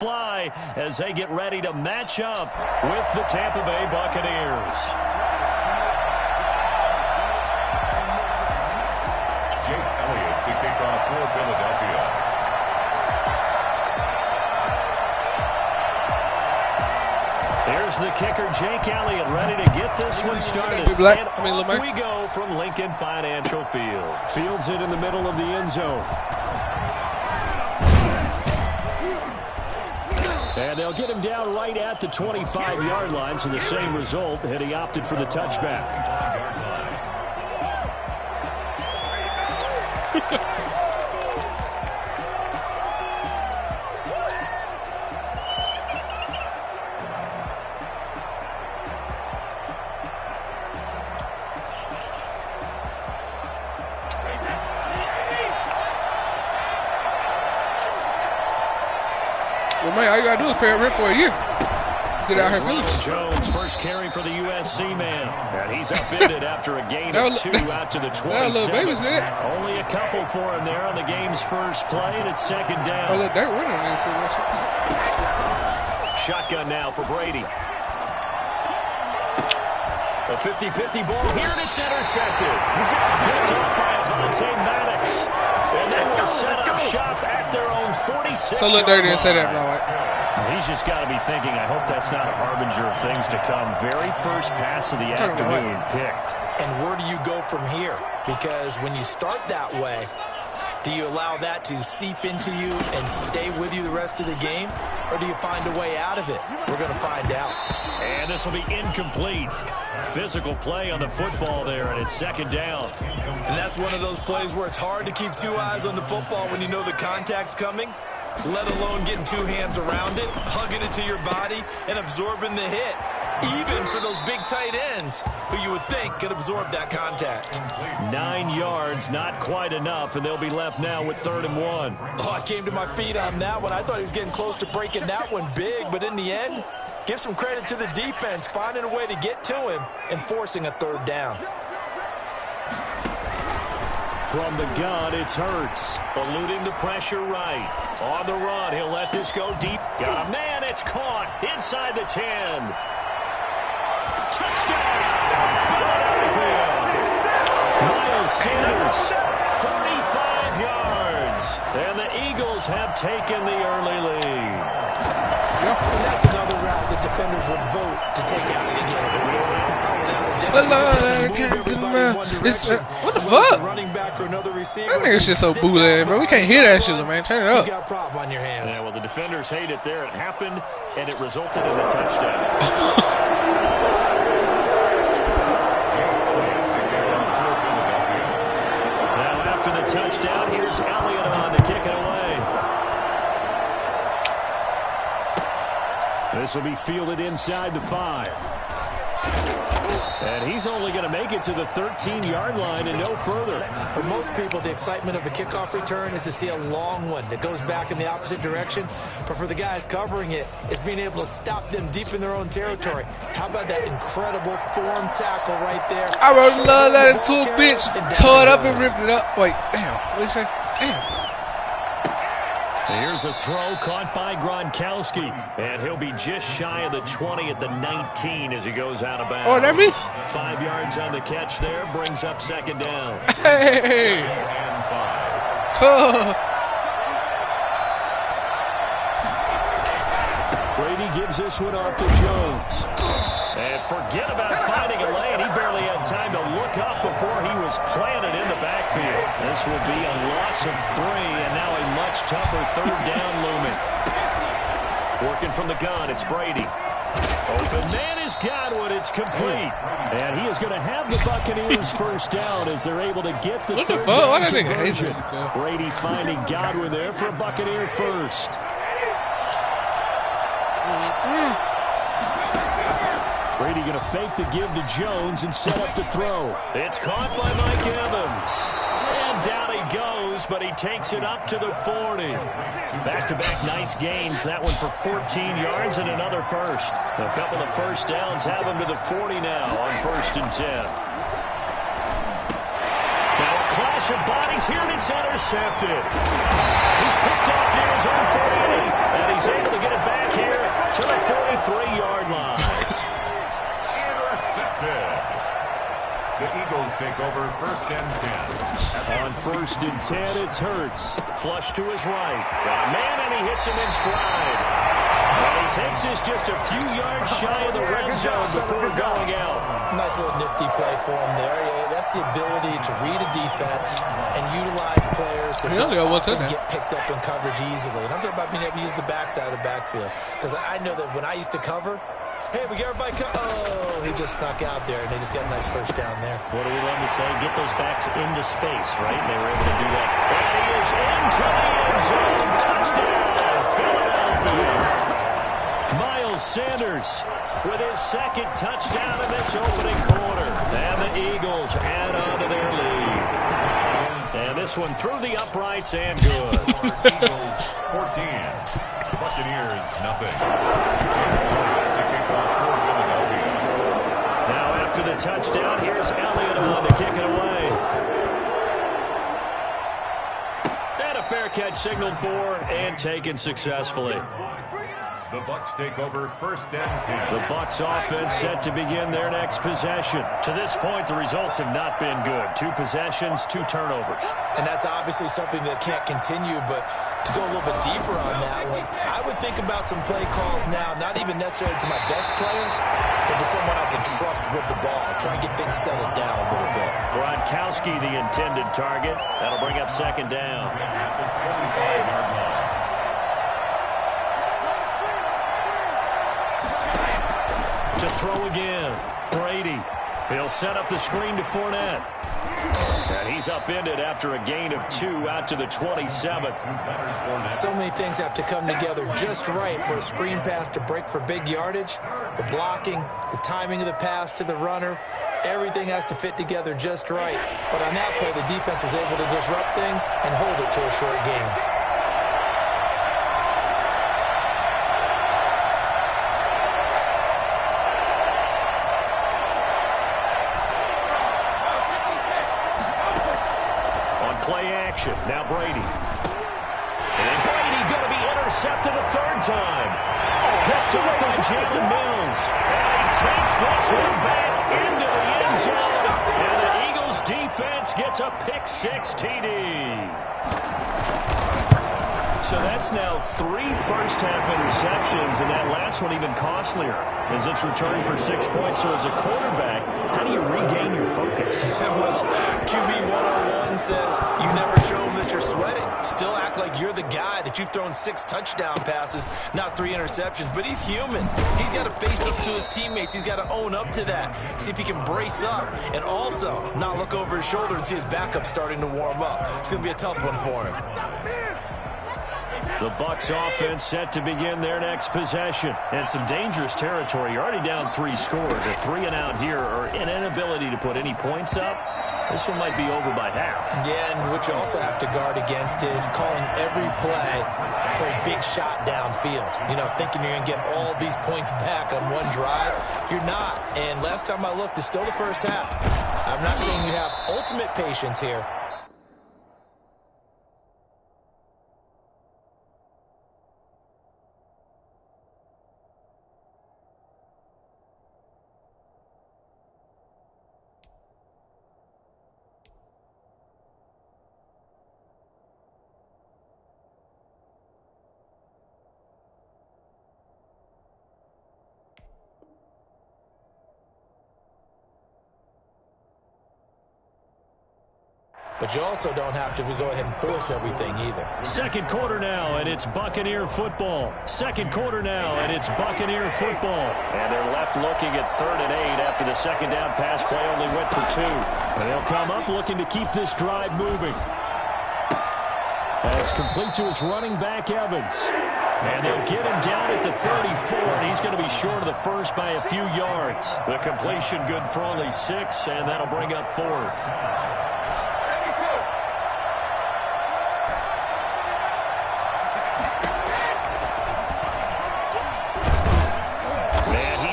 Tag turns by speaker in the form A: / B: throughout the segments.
A: Fly as they get ready to match up with the Tampa Bay Buccaneers.
B: Jake Elliott to kick off for Philadelphia.
A: Here's the kicker, Jake Elliott, ready to get this one started. And off we go from Lincoln Financial Field. Fields it in the middle of the end zone. And they'll get him down right at the 25-yard line, so the same result, and he opted for the touchback.
C: Well, man, all you gotta do is pay a rent for a year. Get out here, Phillips.
A: Jones, first carry for the USC man. And he's upended after a gain of 2 out to the 27. Only a couple for him there on the game's first play, and it's second down.
C: Oh, look, they're winning this.
A: Shotgun now for Brady. A 50-50 ball here, and it's intercepted. Picked off by Avonte Maddox. And they will set up shop at their own 46.
C: So look, they didn't say that, though.
A: He's just got to be thinking, I hope that's not a harbinger of things to come. Very first pass of the afternoon picked.
D: And where do you go from here? Because when you start that way, do you allow that to seep into you and stay with you the rest of the game? Or do you find a way out of it? We're going to find out.
A: And this will be incomplete. Physical play on the football there, and it's second down.
D: And that's one of those plays where it's hard to keep two eyes on the football when you know the contact's coming, let alone getting two hands around it, hugging it to your body, and absorbing the hit. Even for those big tight ends who you would think could absorb that contact.
A: 9 yards, not quite enough, and they'll be left now with 3rd and 1.
D: Oh, I came to my feet on that one. I thought he was getting close to breaking that one big, but in the end, give some credit to the defense, finding a way to get to him and forcing a 3rd down.
A: From the gun, it's Hurts, eluding the pressure right. On the run, he'll let this go deep. Got a man, it's caught inside the 10. Touchdown, Philadelphia. Miles Sanders, 35 yards. And the Eagles have taken the early lead.
D: And that's another route that defenders would vote to take out of the game.
C: What the fuck? That nigga shit so bootleg, bro. We can't hear that shit, man. Turn it up.
D: You got a problem on your hands.
A: Yeah, well, the defenders hate it there. It happened, and it resulted in a touchdown. Now, after the touchdown, here's Elliott on to kick it away. This will be fielded inside the 5. And he's only going to make it to the 13-yard line and no further.
D: For most people, the excitement of a kickoff return is to see a long one that goes back in the opposite direction. But for the guys covering it, it's being able to stop them deep in their own territory. How about that incredible form tackle right there?
C: I would love that into a bitch. Tore it up and ripped it up. Wait, damn. What did you say? Damn.
A: Here's a throw caught by Gronkowski. And he'll be just shy of the 20 at the 19 as he goes out of bounds.
C: Oh, that me?
A: 5 yards on the catch there. Brings up second down.
C: Hey.
A: Brady gives this one off to Jones. And forget about finding a lane. He barely had time to look up before he was planted in the backfield. This will be a loss of 3, and now a much tougher 3rd down looming. Working from the gun, it's Brady. Open man is Godwin. It's complete. And he is going to have the Buccaneers first down as they're able to get the third down conversion. Brady finding Godwin there for a Buccaneer first. Brady going to fake the give to Jones and set up to throw. It's caught by Mike Evans. And down he goes, but he takes it up to the 40. Back-to-back nice gains. That one for 14 yards and another first. A couple of first downs have him to the 40 now on 1st and 10. Now a clash of bodies here, and it's intercepted. He's picked off near his own 48. And he's able to get it back here to the 43-yard line.
B: Intercepted. The Eagles take over 1st and 10.
A: On 1st and 10, it's Hurts. Flush to his right. Got a man, and he hits him in stride. And he takes this just a few yards shy of the red zone before going out.
D: Nice little nifty play for him there. That's the ability to read a defense and utilize players that don't get picked up in coverage easily. And I'm talking about being able to use the backside of the backfield. Because I know that when I used to cover, hey, we get everybody oh, he just snuck out there, and they just got a nice first down there.
A: What do we love to say? Get those backs into space, right? And they were able to do that. And he is into the end zone. Touchdown, Philadelphia. Miles Sanders with his 2nd touchdown in this opening quarter. And the Eagles add on to their lead. And this one through the uprights and good.
B: Eagles 14. Buccaneers nothing.
A: Now after the touchdown, here's Elliott on to kick it away. And a fair catch signaled for and taken successfully.
B: The Bucs take over 1st and 10.
A: The Bucs offense set to begin their next possession. To this point, the results have not been good. 2 possessions, 2 turnovers.
D: And that's obviously something that can't continue, but to go a little bit deeper on that one, I would think about some play calls now, not even necessarily to my best player, but to someone I can trust with the ball. Try and get things settled down a little bit.
A: Gronkowski, the intended target. That'll bring up 2nd down.
B: At the 25-yard line.
A: To throw again, Brady. He'll set up the screen to Fournette. And he's upended after a gain of 2 out to the 27.
D: So many things have to come together just right for a screen pass to break for big yardage. The blocking, the timing of the pass to the runner, everything has to fit together just right. But on that play, the defense was able to disrupt things and hold it to a short game.
A: Now Brady. And Brady going to be intercepted a 3rd time. Picked up by Jalen Mills. And he takes this one back into the end zone. And the Eagles defense gets a pick-6 TD. So that's now 3 first-half interceptions, and that last one even costlier as it's returned for 6 points. So as a quarterback, how do you regain your focus?
D: Well, QB 101 says you never show them that you're sweating. Still act like you're the guy that you've thrown 6 touchdown passes, not 3 interceptions. But he's human. He's got to face up to his teammates. He's got to own up to that. See if he can brace up and also not look over his shoulder and see his backup starting to warm up. It's going to be a tough one for him.
A: The Bucs offense set to begin their next possession. And some dangerous territory. You're already down 3 scores. A 3-and-out here, or an inability to put any points up. This one might be over by half.
D: Yeah, and what you also have to guard against is calling every play for a big shot downfield. You know, thinking you're going to get all these points back on one drive. You're not. And last time I looked, it's still the first half. I'm not saying you have ultimate patience here. But you also don't have to go ahead and force everything either.
A: Second quarter now, and it's Buccaneer football. Second quarter now, and it's Buccaneer football. And they're left looking at 3rd and 8 after the second down pass play only went for 2. And they'll come up looking to keep this drive moving. That's complete to his running back, Evans. And they'll get him down at the 34, and he's going to be short of the first by a few yards. The completion good for only 6, and that'll bring up 4th.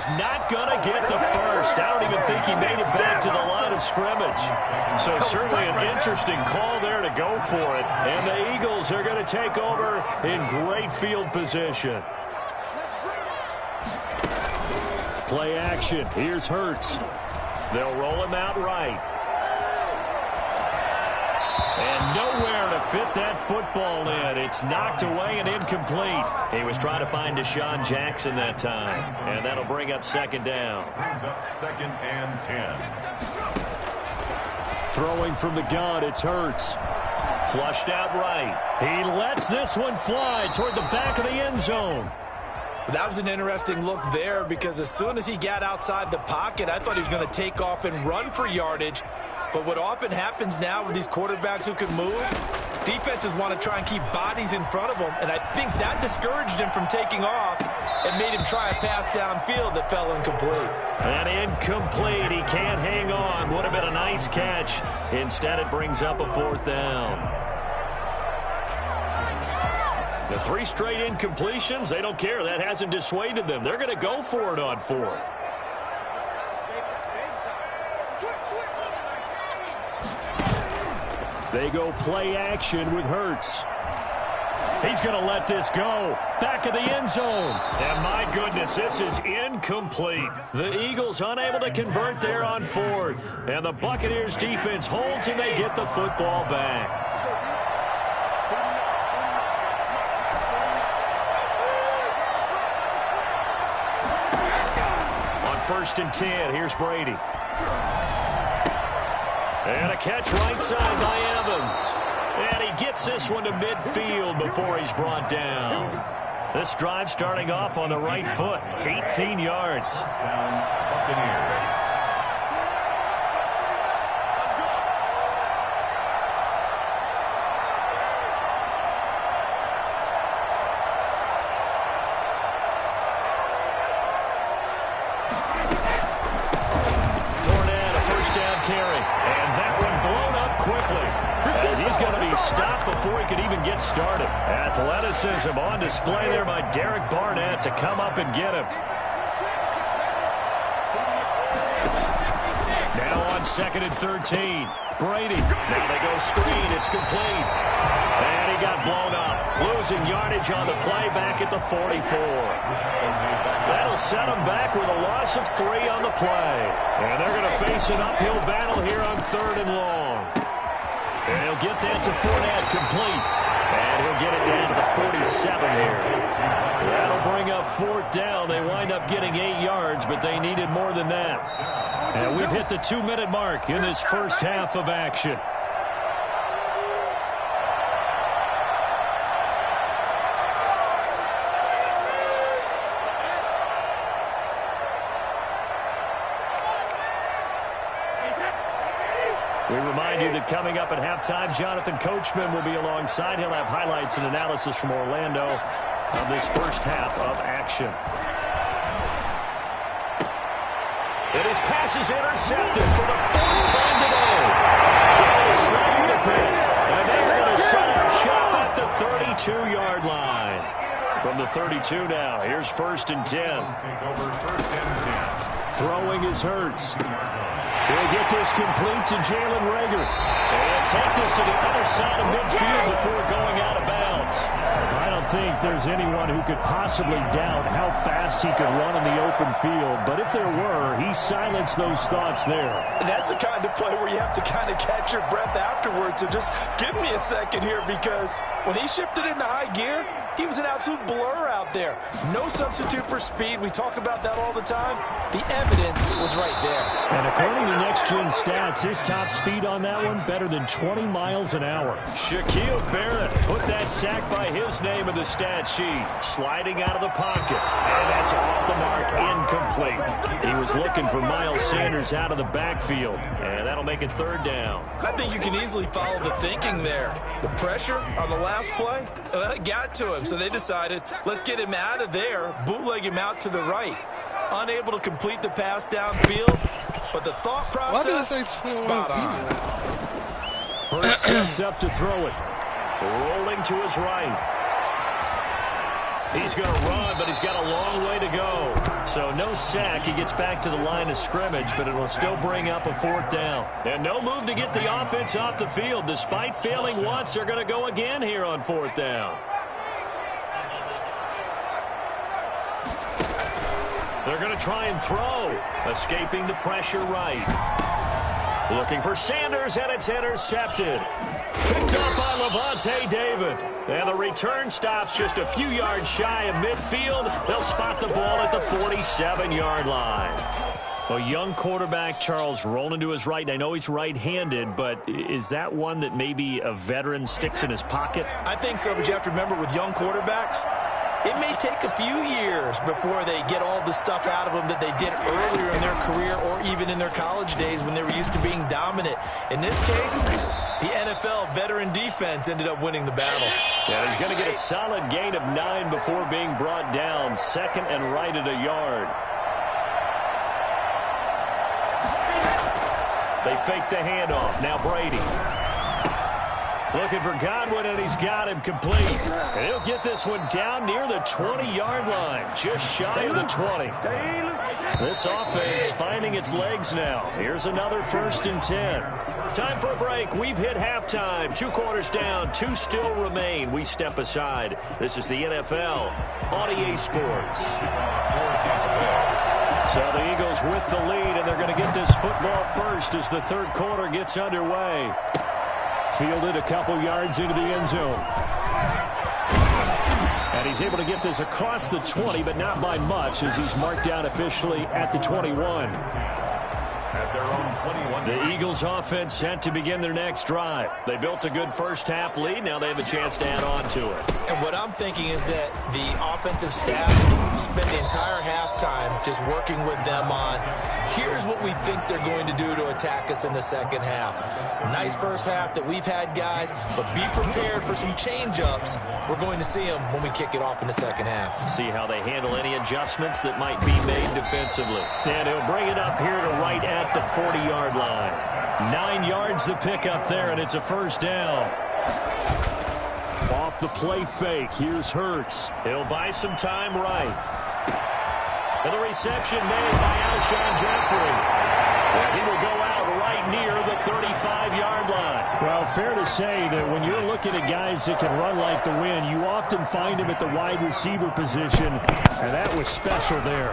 A: he's not going to get the first. I don't even think he made it back to the line of scrimmage. So certainly an interesting call there to go for it. And the Eagles are going to take over in great field position. Play action. Here's Hurts. They'll roll him out right. And nowhere to fit that football in. It's knocked away and incomplete. He was trying to find Deshaun Jackson that time. And that'll bring up second down.
B: Brings up 2nd and 10.
A: Throwing from the gun, it's Hurts. Flushed out right. He lets this one fly toward the back of the end zone.
D: That was an interesting look there because as soon as he got outside the pocket, I thought he was going to take off and run for yardage. But what often happens now with these quarterbacks who can move, defenses want to try and keep bodies in front of them, and I think that discouraged him from taking off and made him try a pass downfield that fell incomplete.
A: And incomplete. He can't hang on. Would have been a nice catch. Instead, it brings up a 4th down. The 3 straight incompletions, they don't care. That hasn't dissuaded them. They're going to go for it on 4th. They go play action with Hurts. He's going to let this go. Back of the end zone. And my goodness, this is incomplete. The Eagles unable to convert there on 4th. And the Buccaneers defense holds and they get the football back. On 1st and 10, here's Brady. And a catch right side by Evans. And he gets this one to midfield before he's brought down. This drive starting off on the right foot. 18 yards.
B: Down, Buccaneers.
A: Before he could even get started. Athleticism on display there by Derek Barnett to come up and get him. Now on 2nd and 13. Brady. Now they go screen. It's complete. And he got blown up. Losing yardage on the play back at the 44. That'll set him back with a loss of 3 on the play. And they're going to face an uphill battle here on 3rd and long. And he'll get that to Fournette complete. And he'll get it down to the 47 here. That'll bring up 4th down. They wind up getting 8 yards, but they needed more than that. And we've hit the 2-minute mark in this first half of action. We remind you that coming up at halftime, Jonathan Coachman will be alongside. He'll have highlights and analysis from Orlando on this first half of action. And his pass is intercepted for the 4th time today. Slapping the pin. And they're going to set up shop at the 32-yard line. From the 32 now, here's 1st and 10.
B: Take over 1st and 10.
A: Throwing is Hurts. He'll get this complete to Jalen Reagor. And take this to the other side of midfield before going out of bounds. I don't think there's anyone who could possibly doubt how fast he could run in the open field. But if there were, he silenced those thoughts there.
D: And that's the kind of play where you have to kind of catch your breath afterwards. So just give me a second here, because when he shifted into high gear, he was an absolute blur out there. No substitute for speed. We talk about that all the time. The evidence was right there.
A: And according to Next Gen Stats, his top speed on that one, better than 20 miles an hour. Shaquille Barrett put that sack by his name in the stat sheet. Sliding out of the pocket. And that's off the mark, incomplete. He was looking for Miles Sanders out of the backfield. And that'll make it 3rd down.
D: I think you can easily follow the thinking there. The pressure on the last play, it got to him. So they decided, let's get him out of there, bootleg him out to the right. Unable to complete the pass downfield, but the thought process, spot on.
A: Hurts sets up to throw it. Rolling to his right. He's going to run, but he's got a long way to go. So no no sack. He gets back to the line of scrimmage, but it will still bring up a 4th down. And no move to get the offense off the field. Despite failing once, they're going to go again here on 4th down. They're going to try and throw. Escaping the pressure right. Looking for Sanders, and it's intercepted. Picked up by Lavonte David. And the return stops just a few yards shy of midfield. They'll spot the ball at the 47-yard line. A young quarterback, Charles, rolling to his right. I know he's right-handed, but is that one that maybe a veteran sticks in his pocket?
D: I think so, but you have to remember with young quarterbacks, it may take a few years before they get all the stuff out of them that they did earlier in their career or even in their college days when they were used to being dominant. In this case, the NFL veteran defense ended up winning the battle.
A: Yeah, he's going to get a solid gain of 9 before being brought down. 2nd and right at a yard. They fake the handoff. Now Brady. Looking for Godwin, and he's got him complete. And he'll get this one down near the 20-yard line, just shy of the 20. This offense finding its legs now. Here's another 1st and 10. Time for a break. We've hit halftime. 2 quarters down, 2 still remain. We step aside. This is the NFL on EA Sports. So the Eagles with the lead, and they're going to get this football first as the 3rd quarter gets underway. Fielded a couple yards into the end zone. And he's able to get this across the 20, but not by much, as he's marked down officially at the 21.
B: At their own 21.
A: The Eagles offense set to begin their next drive. They built a good first-half lead. Now they have a chance to add on to it.
D: And what I'm thinking is that the offensive staff spent the entire halftime just working with them on, here's what we think they're going to do to attack us in the second half. Nice first half that we've had, guys, but be prepared for some change-ups. We're going to see them when we kick it off in the second half.
A: See how they handle any adjustments that might be made defensively. And he'll bring it up here to right at the 40-yard line. 9 yards to pick up there, and it's a 1st down. Off the play fake, here's Hurts. He'll buy some time right. And the reception made by Alshon Jeffrey. And he will go out right near the 35-yard line.
E: Well, fair to say that when you're looking at guys that can run like the wind, you often find them at the wide receiver position, and that was special there.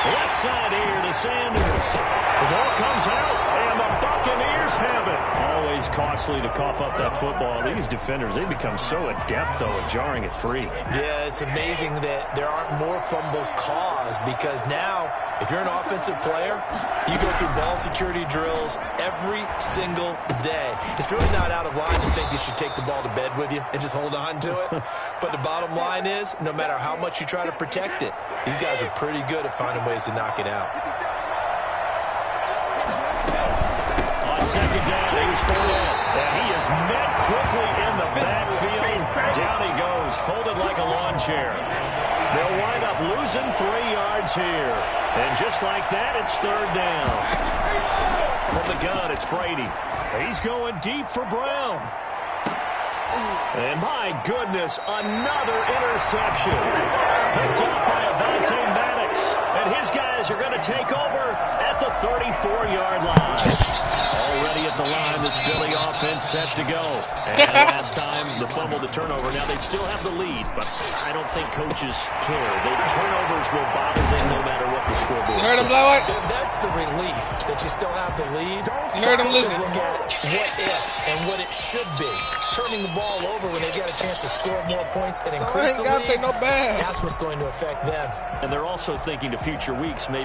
A: Left side here to Sanders. The ball comes out, and the Buccaneers have it. Always costly to cough up that football. These defenders, they become so adept, though, at jarring it free.
D: Yeah, it's amazing that there aren't more fumbles caused, because now, if you're an offensive player, you go through ball security drills every single day. It's really not out of line to think you should take the ball to bed with you and just hold on to it. But the bottom line is, no matter how much you try to protect it, these guys are pretty good at finding ways to knock it out.
A: On 2nd down, he's full in. And he is met quickly in the backfield. Down he goes, folded like a lawn chair. They'll wind up losing 3 yards here. And just like that, it's 3rd down. From the gun, it's Brady. He's going deep for Brown. And my goodness, another interception. Picked up by Avonte Maddox. And his guys are going to take over at the 34-yard line. Already at the line, this Philly offense set to go. And last time, the fumble, the turnover. Now, they still have the lead, but I don't think coaches care. The turnovers will bother them no matter what the scoreboard.
C: You heard him, Blowett?
D: That's the relief, that you still have the lead.
C: You heard him
D: Just
C: listen.
D: look at what if and what it should be. Turning the ball over when they got a chance to score more points and increase the lead.
C: Ain't got to take no bad.
D: That's what's going to affect them.
A: And they're also thinking to future weeks, maybe